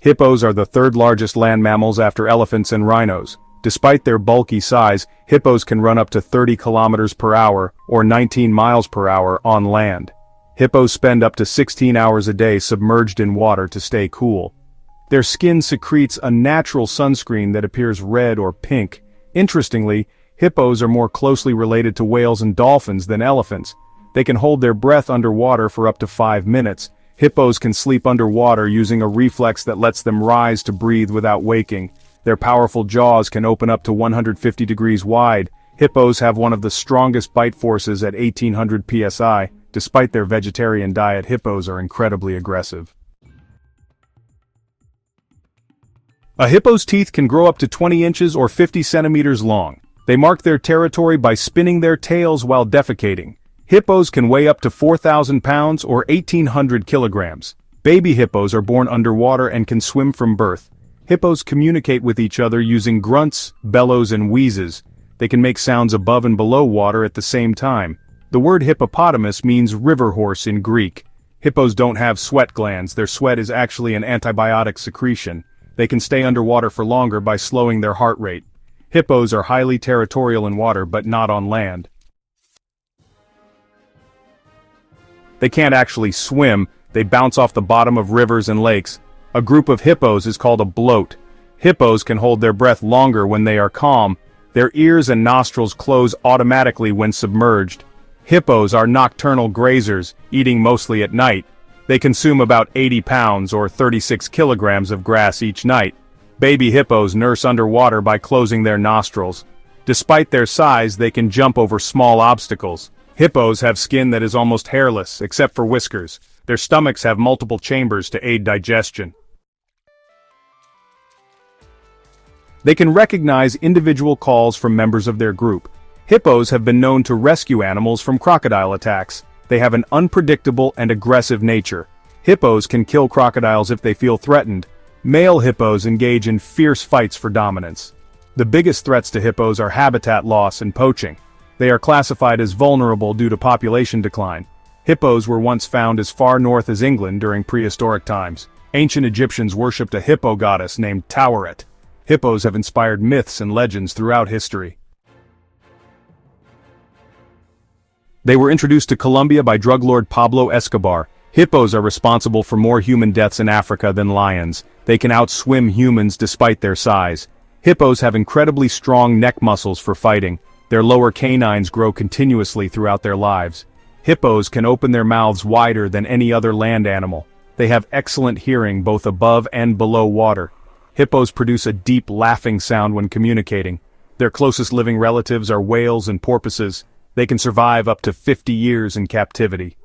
Hippos are the third largest land mammals after elephants and rhinos. Despite their bulky size, hippos can run up to 30 kilometers per hour, or 19 miles per hour, on land. Hippos spend up to 16 hours a day submerged in water to stay cool. Their skin secretes a natural sunscreen that appears red or pink. Interestingly, hippos are more closely related to whales and dolphins than elephants. They can hold their breath underwater for up to 5 minutes. Hippos can sleep underwater using a reflex that lets them rise to breathe without waking. Their powerful jaws can open up to 150 degrees wide. Hippos have one of the strongest bite forces at 1800 psi. Despite their vegetarian diet, hippos are incredibly aggressive. A hippo's teeth can grow up to 20 inches or 50 centimeters long. They mark their territory by spinning their tails while defecating. Hippos can weigh up to 4,000 pounds or 1,800 kilograms. Baby hippos are born underwater and can swim from birth. Hippos communicate with each other using grunts, bellows and wheezes. They can make sounds above and below water at the same time. The word hippopotamus means river horse in Greek. Hippos don't have sweat glands. Their sweat is actually an antibiotic secretion. They can stay underwater for longer by slowing their heart rate. Hippos are highly territorial in water but not on land. They can't actually swim, they bounce off the bottom of rivers and lakes. A group of hippos is called a bloat. Hippos can hold their breath longer when they are calm. Their ears and nostrils close automatically when submerged. Hippos are nocturnal grazers, eating mostly at night. They consume about 80 pounds or 36 kilograms of grass each night. Baby hippos nurse underwater by closing their nostrils. Despite their size, they can jump over small obstacles. Hippos have skin that is almost hairless, except for whiskers. Their stomachs have multiple chambers to aid digestion. They can recognize individual calls from members of their group. Hippos have been known to rescue animals from crocodile attacks. They have an unpredictable and aggressive nature. Hippos can kill crocodiles if they feel threatened. Male hippos engage in fierce fights for dominance. The biggest threats to hippos are habitat loss and poaching. They are classified as vulnerable due to population decline. Hippos were once found as far north as England during prehistoric times. Ancient Egyptians worshipped a hippo goddess named Taweret. Hippos have inspired myths and legends throughout history. They were introduced to Colombia by drug lord Pablo Escobar. Hippos are responsible for more human deaths in Africa than lions. They can outswim humans despite their size. Hippos have incredibly strong neck muscles for fighting. Their lower canines grow continuously throughout their lives. Hippos can open their mouths wider than any other land animal. They have excellent hearing both above and below water. Hippos produce a deep laughing sound when communicating. Their closest living relatives are whales and porpoises. They can survive up to 50 years in captivity.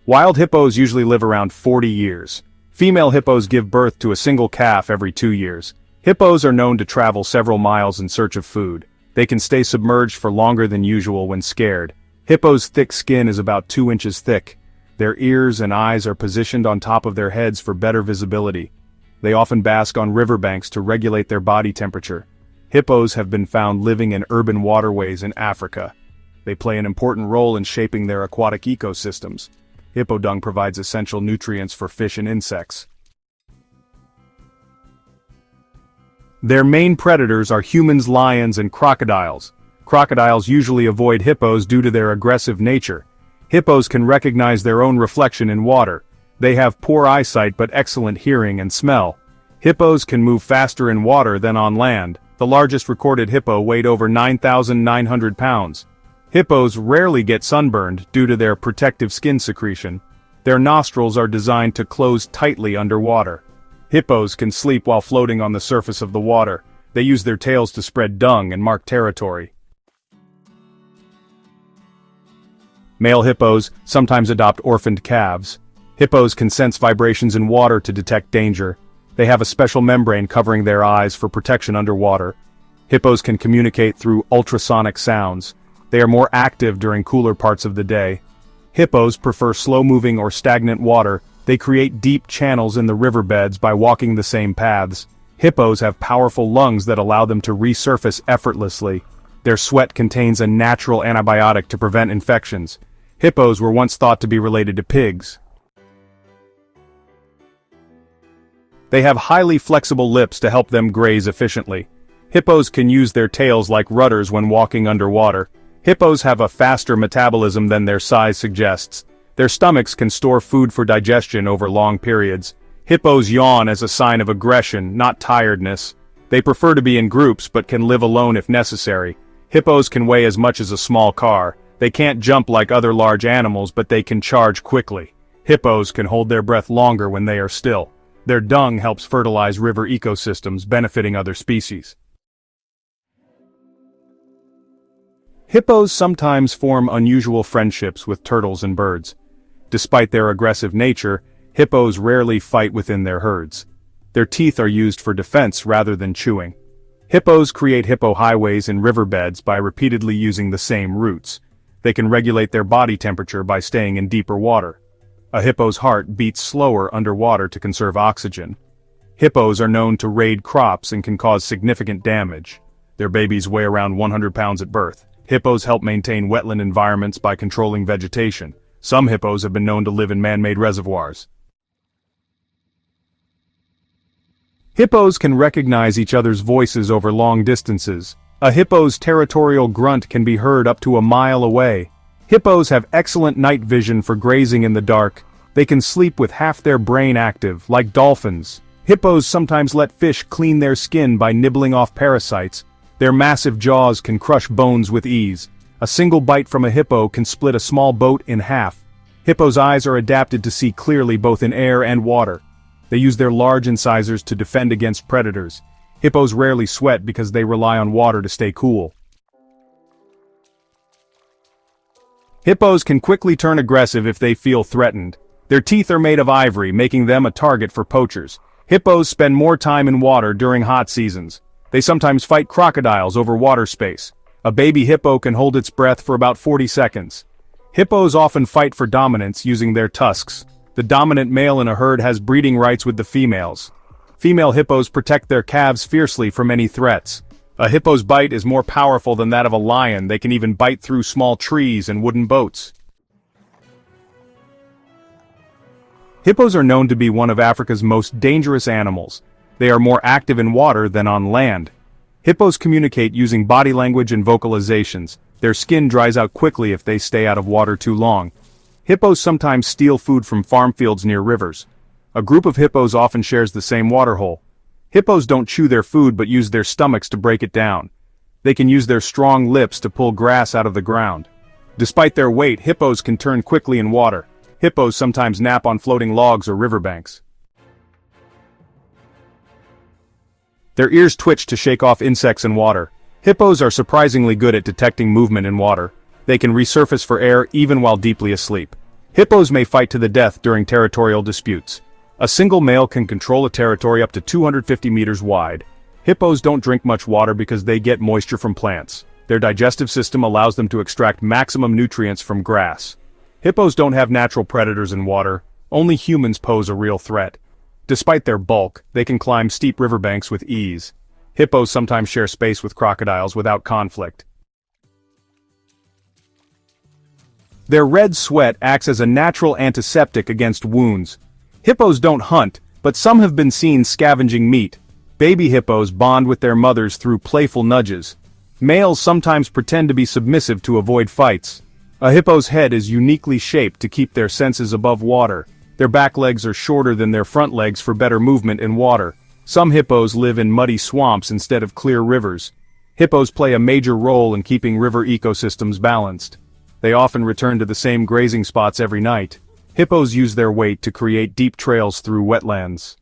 Wild hippos usually live around 40 years. Female hippos give birth to a single calf every 2 years. Hippos are known to travel several miles in search of food. They can stay submerged for longer than usual when scared. Hippos' thick skin is about 2 inches thick. Their ears and eyes are positioned on top of their heads for better visibility. They often bask on riverbanks to regulate their body temperature. Hippos have been found living in urban waterways in Africa. They play an important role in shaping their aquatic ecosystems. Hippo dung provides essential nutrients for fish and insects. Their main predators are humans, lions, and crocodiles. Crocodiles usually avoid hippos due to their aggressive nature. Hippos can recognize their own reflection in water. They have poor eyesight but excellent hearing and smell. Hippos can move faster in water than on land. The largest recorded hippo weighed over 9,900 pounds. Hippos rarely get sunburned due to their protective skin secretion. Their nostrils are designed to close tightly underwater. Hippos can sleep while floating on the surface of the water. They use their tails to spread dung and mark territory. Male hippos sometimes adopt orphaned calves. Hippos can sense vibrations in water to detect danger. They have a special membrane covering their eyes for protection underwater. Hippos can communicate through ultrasonic sounds. They are more active during cooler parts of the day. Hippos prefer slow-moving or stagnant water. They create deep channels in the riverbeds by walking the same paths. Hippos have powerful lungs that allow them to resurface effortlessly. Their sweat contains a natural antibiotic to prevent infections. Hippos were once thought to be related to pigs. They have highly flexible lips to help them graze efficiently. Hippos can use their tails like rudders when walking underwater. Hippos have a faster metabolism than their size suggests. Their stomachs can store food for digestion over long periods. Hippos yawn as a sign of aggression, not tiredness. They prefer to be in groups but can live alone if necessary. Hippos can weigh as much as a small car. They can't jump like other large animals, but they can charge quickly. Hippos can hold their breath longer when they are still. Their dung helps fertilize river ecosystems, benefiting other species. Hippos sometimes form unusual friendships with turtles and birds. Despite their aggressive nature, hippos rarely fight within their herds. Their teeth are used for defense rather than chewing. Hippos create hippo highways in riverbeds by repeatedly using the same routes. They can regulate their body temperature by staying in deeper water. A hippo's heart beats slower underwater to conserve oxygen. Hippos are known to raid crops and can cause significant damage. Their babies weigh around 100 pounds at birth. Hippos help maintain wetland environments by controlling vegetation. Some hippos have been known to live in man-made reservoirs. Hippos can recognize each other's voices over long distances. A hippo's territorial grunt can be heard up to a mile away. Hippos have excellent night vision for grazing in the dark. They can sleep with half their brain active, like dolphins. Hippos sometimes let fish clean their skin by nibbling off parasites. Their massive jaws can crush bones with ease. A single bite from a hippo can split a small boat in half. Hippos' eyes are adapted to see clearly both in air and water. They use their large incisors to defend against predators. Hippos rarely sweat because they rely on water to stay cool. Hippos can quickly turn aggressive if they feel threatened. Their teeth are made of ivory, making them a target for poachers. Hippos spend more time in water during hot seasons. They sometimes fight crocodiles over water space. A baby hippo can hold its breath for about 40 seconds. Hippos often fight for dominance using their tusks. The dominant male in a herd has breeding rights with the females. Female hippos protect their calves fiercely from any threats. A hippo's bite is more powerful than that of a lion. They can even bite through small trees and wooden boats. Hippos are known to be one of Africa's most dangerous animals. They are more active in water than on land. Hippos communicate using body language and vocalizations. Their skin dries out quickly if they stay out of water too long. Hippos sometimes steal food from farm fields near rivers. A group of hippos often shares the same water hole. Hippos don't chew their food but use their stomachs to break it down. They can use their strong lips to pull grass out of the ground. Despite their weight, hippos can turn quickly in water. Hippos sometimes nap on floating logs or riverbanks. Their ears twitch to shake off insects in water. Hippos are surprisingly good at detecting movement in water. They can resurface for air even while deeply asleep. Hippos may fight to the death during territorial disputes. A single male can control a territory up to 250 meters wide. Hippos don't drink much water because they get moisture from plants. Their digestive system allows them to extract maximum nutrients from grass. Hippos don't have natural predators in water. Only humans pose a real threat. Despite their bulk, they can climb steep riverbanks with ease. Hippos sometimes share space with crocodiles without conflict. Their red sweat acts as a natural antiseptic against wounds. Hippos don't hunt, but some have been seen scavenging meat. Baby hippos bond with their mothers through playful nudges. Males sometimes pretend to be submissive to avoid fights. A hippo's head is uniquely shaped to keep their senses above water. Their back legs are shorter than their front legs for better movement in water. Some hippos live in muddy swamps instead of clear rivers. Hippos play a major role in keeping river ecosystems balanced. They often return to the same grazing spots every night. Hippos use their weight to create deep trails through wetlands.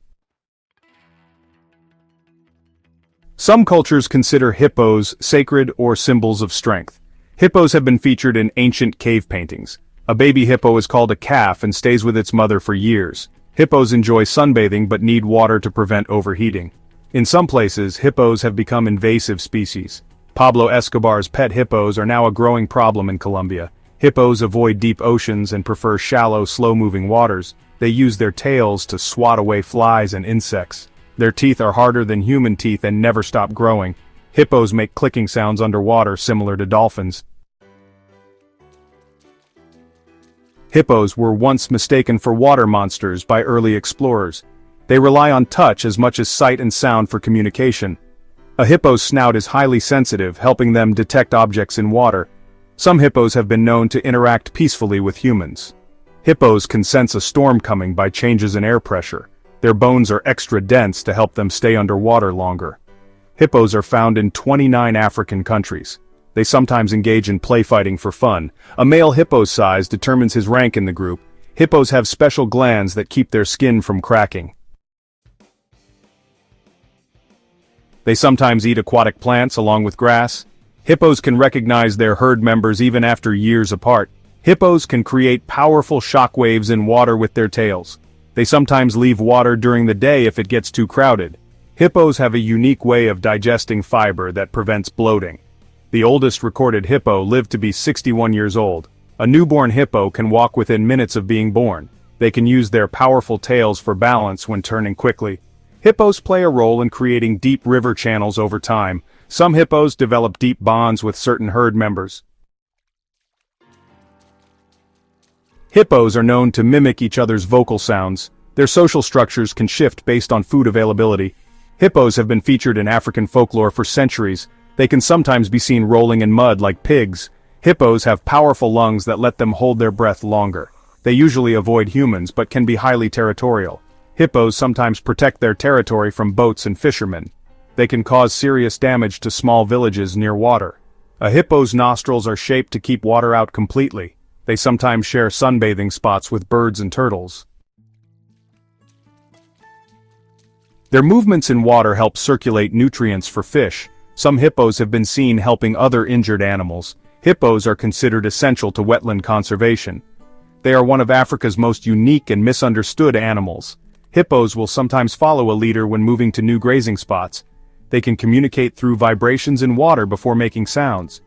Some cultures consider hippos sacred or symbols of strength. Hippos have been featured in ancient cave paintings. A baby hippo is called a calf and stays with its mother for years. Hippos enjoy sunbathing but need water to prevent overheating. In some places, hippos have become invasive species. Pablo Escobar's pet hippos are now a growing problem in Colombia. Hippos avoid deep oceans and prefer shallow, slow-moving waters. They use their tails to swat away flies and insects. Their teeth are harder than human teeth and never stop growing. Hippos make clicking sounds underwater similar to dolphins. Hippos were once mistaken for water monsters by early explorers. They rely on touch as much as sight and sound for communication. A hippo's snout is highly sensitive, helping them detect objects in water. Some hippos have been known to interact peacefully with humans. Hippos can sense a storm coming by changes in air pressure. Their bones are extra dense to help them stay underwater longer. Hippos are found in 29 African countries. They sometimes engage in play fighting for fun. A male hippo's size determines his rank in the group. Hippos have special glands that keep their skin from cracking. They sometimes eat aquatic plants along with grass. Hippos can recognize their herd members even after years apart. Hippos can create powerful shock waves in water with their tails. They sometimes leave water during the day if it gets too crowded. Hippos have a unique way of digesting fiber that prevents bloating. The oldest recorded hippo lived to be 61 years old. A newborn hippo can walk within minutes of being born. They can use their powerful tails for balance when turning quickly. Hippos play a role in creating deep river channels over time. Some hippos develop deep bonds with certain herd members. Hippos are known to mimic each other's vocal sounds. Their social structures can shift based on food availability. Hippos have been featured in African folklore for centuries. They can sometimes be seen rolling in mud like pigs. Hippos have powerful lungs that let them hold their breath longer. They usually avoid humans but can be highly territorial. Hippos sometimes protect their territory from boats and fishermen. They can cause serious damage to small villages near water. A hippo's nostrils are shaped to keep water out completely. They sometimes share sunbathing spots with birds and turtles. Their movements in water help circulate nutrients for fish. Some hippos have been seen helping other injured animals. Hippos are considered essential to wetland conservation. They are one of Africa's most unique and misunderstood animals. Hippos will sometimes follow a leader when moving to new grazing spots. They can communicate through vibrations in water before making sounds.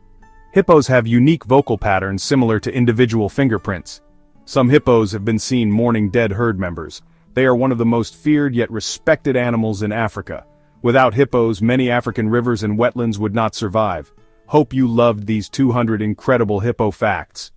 Hippos have unique vocal patterns similar to individual fingerprints. Some hippos have been seen mourning dead herd members. They are one of the most feared yet respected animals in Africa. Without hippos, many African rivers and wetlands would not survive. Hope you loved these 200 incredible hippo facts.